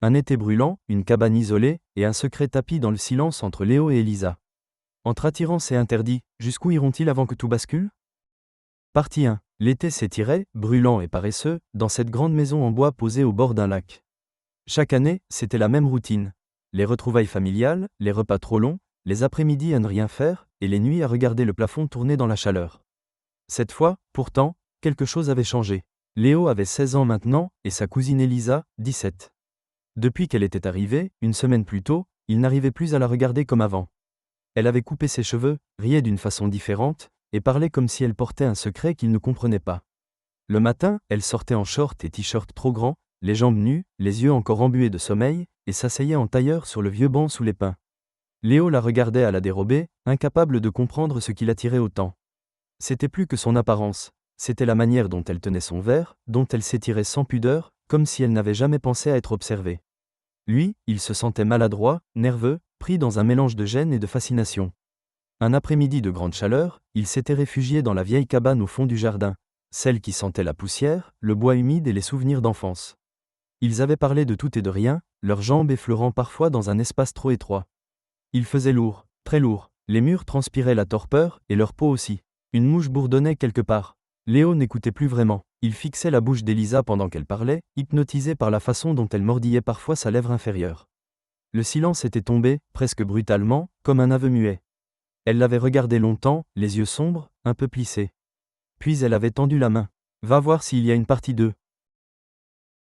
Un été brûlant, une cabane isolée, et un secret tapis dans le silence entre Léo et Elisa. Entre attirance et interdit, jusqu'où iront-ils avant que tout bascule? Partie 1. L'été s'étirait, brûlant et paresseux, dans cette grande maison en bois posée au bord d'un lac. Chaque année, c'était la même routine. Les retrouvailles familiales, les repas trop longs, les après-midi à ne rien faire, et les nuits à regarder le plafond tourner dans la chaleur. Cette fois, pourtant, quelque chose avait changé. Léo avait 16 ans maintenant, et sa cousine Elisa, 17. Depuis qu'elle était arrivée, une semaine plus tôt, il n'arrivait plus à la regarder comme avant. Elle avait coupé ses cheveux, riait d'une façon différente, et parlait comme si elle portait un secret qu'il ne comprenait pas. Le matin, elle sortait en short et t-shirt trop grands, les jambes nues, les yeux encore embués de sommeil, et s'asseyait en tailleur sur le vieux banc sous les pins. Léo la regardait à la dérobée, incapable de comprendre ce qui l'attirait autant. C'était plus que son apparence, c'était la manière dont elle tenait son verre, dont elle s'étirait sans pudeur, comme si elle n'avait jamais pensé à être observée. Lui, il se sentait maladroit, nerveux, pris dans un mélange de gêne et de fascination. Un après-midi de grande chaleur, il s'était réfugié dans la vieille cabane au fond du jardin, celle qui sentait la poussière, le bois humide et les souvenirs d'enfance. Ils avaient parlé de tout et de rien, leurs jambes effleurant parfois dans un espace trop étroit. Il faisait lourd, très lourd, les murs transpiraient la torpeur, et leur peau aussi. Une mouche bourdonnait quelque part. Léo n'écoutait plus vraiment. Il fixait la bouche d'Elisa pendant qu'elle parlait, hypnotisé par la façon dont elle mordillait parfois sa lèvre inférieure. Le silence était tombé, presque brutalement, comme un aveu muet. Elle l'avait regardé longtemps, les yeux sombres, un peu plissés. Puis elle avait tendu la main. « Va voir s'il y a une partie 2. »